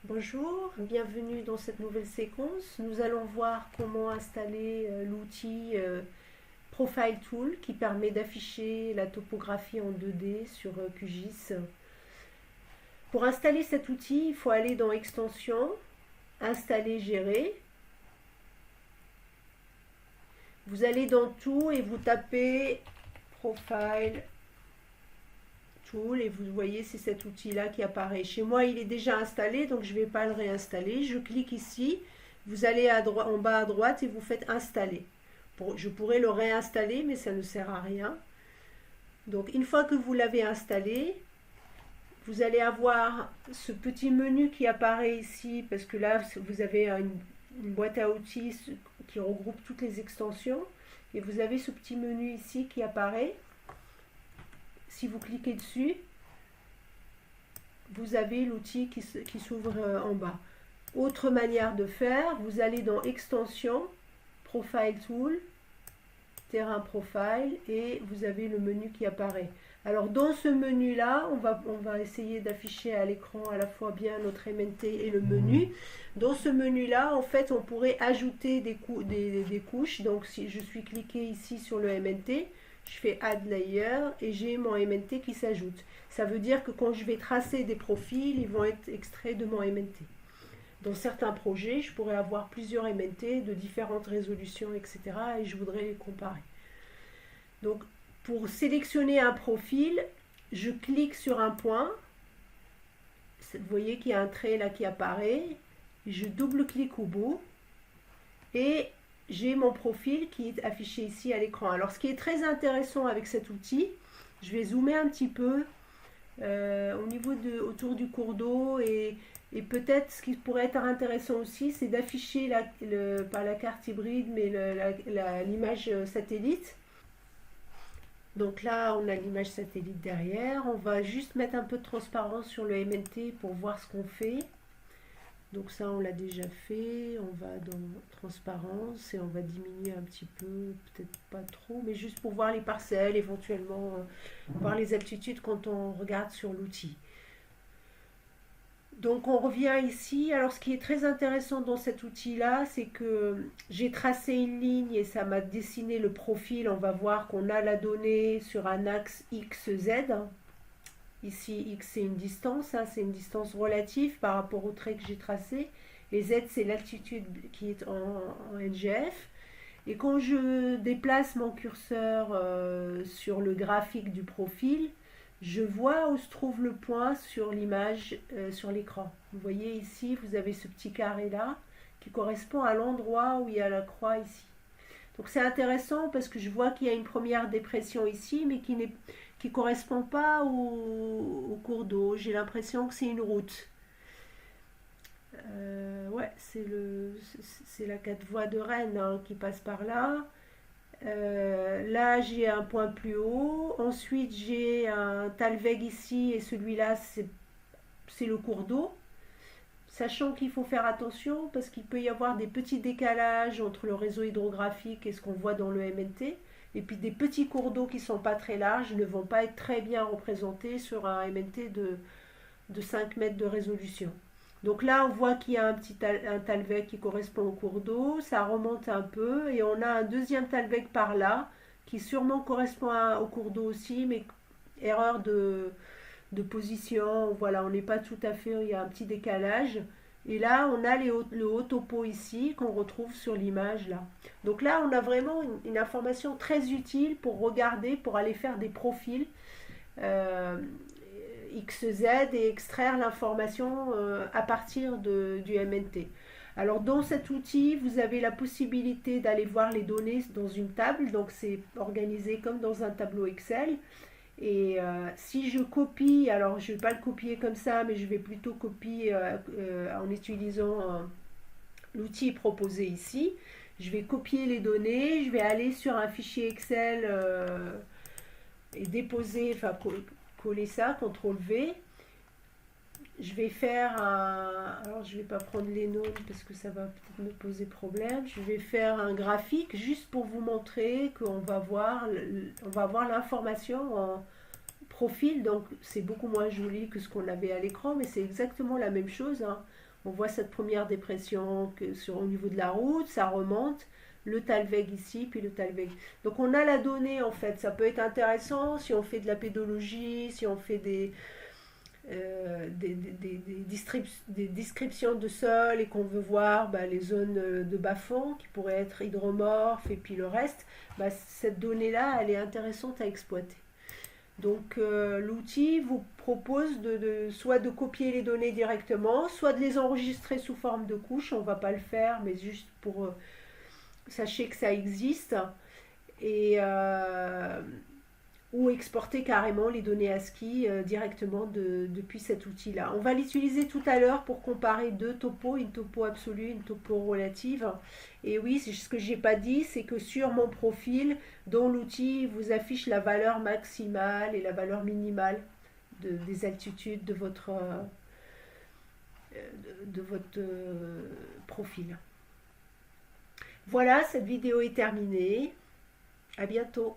Bonjour, bienvenue dans cette nouvelle séquence. Nous allons voir comment installer l'outil Profile Tool qui permet d'afficher la topographie en 2D sur QGIS. Pour installer cet outil, il faut aller dans Extensions, Installer, Gérer. Vous allez dans Tout et vous tapez Profile Tool et vous voyez c'est cet outil là qui apparaît. Chez moi il est déjà installé donc je ne vais pas le réinstaller. Je clique ici, vous allez en bas à droite et vous faites installer. Je pourrais le réinstaller mais ça ne sert à rien. Donc une fois que vous l'avez installé, vous allez avoir ce petit menu qui apparaît ici parce que là vous avez une boîte à outils qui regroupe toutes les extensions et vous avez ce petit menu ici qui apparaît. Si vous cliquez dessus, vous avez l'outil qui s'ouvre en bas. Autre manière de faire, vous allez dans Extension, Profile Tool, Terrain Profile et vous avez le menu qui apparaît. Alors dans ce menu là, on va essayer d'afficher à l'écran à la fois bien notre MNT et le menu. Dans ce menu là, en fait, on pourrait ajouter des couches. Donc si je suis cliqué ici sur le MNT, je fais Add Layer et j'ai mon MNT qui s'ajoute. Ça veut dire que quand je vais tracer des profils, ils vont être extraits de mon MNT. Dans certains projets, je pourrais avoir plusieurs MNT de différentes résolutions, etc. et je voudrais les comparer. Donc, pour sélectionner un profil, je clique sur un point. Vous voyez qu'il y a un trait là qui apparaît. Je double-clique au bout et j'ai mon profil qui est affiché ici à l'écran. Alors ce qui est très intéressant avec cet outil, je vais zoomer un petit peu au niveau autour du cours d'eau et peut-être ce qui pourrait être intéressant aussi, c'est d'afficher pas la carte hybride mais l'image satellite. Donc là, on a l'image satellite derrière. On va juste mettre un peu de transparence sur le MNT pour voir ce qu'on fait. Donc ça, on l'a déjà fait. On va dans transparence et on va diminuer un petit peu, peut-être pas trop, mais juste pour voir les parcelles, éventuellement voir les altitudes quand on regarde sur l'outil. Donc on revient ici. Alors ce qui est très intéressant dans cet outil-là, c'est que j'ai tracé une ligne et ça m'a dessiné le profil. On va voir qu'on a la donnée sur un axe XZ. Ici, X c'est une distance, hein, c'est une distance relative par rapport au trait que j'ai tracé. Et Z c'est l'altitude qui est en NGF. Et quand je déplace mon curseur sur le graphique du profil, je vois où se trouve le point sur l'image, sur l'écran. Vous voyez ici, vous avez ce petit carré là qui correspond à l'endroit où il y a la croix ici. Donc c'est intéressant parce que je vois qu'il y a une première dépression ici, mais qui correspond pas au cours d'eau. J'ai l'impression que c'est une route. Ouais, c'est la 4 voies de Rennes hein, qui passe par là. Là, j'ai un point plus haut. Ensuite, j'ai un Talweg ici et celui-là, c'est le cours d'eau. Sachant qu'il faut faire attention parce qu'il peut y avoir des petits décalages entre le réseau hydrographique et ce qu'on voit dans le MNT. Et puis des petits cours d'eau qui ne sont pas très larges ne vont pas être très bien représentés sur un MNT de 5 mètres de résolution. Donc là, on voit qu'il y a un Talweg qui correspond au cours d'eau, ça remonte un peu, et on a un deuxième Talweg par là, qui sûrement correspond au cours d'eau aussi, mais erreur de position, voilà, on n'est pas tout à fait, il y a un petit décalage. Et là, on a le haut topo ici, qu'on retrouve sur l'image là. Donc là, on a vraiment une information très utile pour regarder, pour aller faire des profils. XZ et extraire l'information à partir du MNT. Alors dans cet outil, vous avez la possibilité d'aller voir les données dans une table, donc c'est organisé comme dans un tableau Excel. Et si je copie, alors je ne vais pas le copier comme ça, mais je vais plutôt copier en utilisant l'outil proposé ici. Je vais copier les données, je vais aller sur un fichier Excel et déposer, enfin coller ça, CTRL V. Je vais faire un. Alors, je ne vais pas prendre les noms parce que ça va peut-être me poser problème. Je vais faire un graphique juste pour vous montrer qu'on va voir l'information en profil. Donc, c'est beaucoup moins joli que ce qu'on avait à l'écran, mais c'est exactement la même chose. Hein. On voit cette première dépression au niveau de la route, ça remonte, le Talweg ici, puis le Talweg. Donc on a la donnée en fait, ça peut être intéressant si on fait de la pédologie, si on fait des descriptions de sol et qu'on veut voir les zones de bas-fond qui pourraient être hydromorphes et puis le reste, cette donnée-là, elle est intéressante à exploiter. Donc l'outil vous propose soit de copier les données directement, soit de les enregistrer sous forme de couches. On ne va pas le faire, mais juste pour sachez que ça existe. Et ou exporter carrément les données ASCII directement depuis cet outil-là. On va l'utiliser tout à l'heure pour comparer deux topos, une topo absolue, une topo relative. Et oui, ce que je n'ai pas dit, c'est que sur mon profil, dont l'outil vous affiche la valeur maximale et la valeur minimale des altitudes de votre profil. Voilà, cette vidéo est terminée. À bientôt.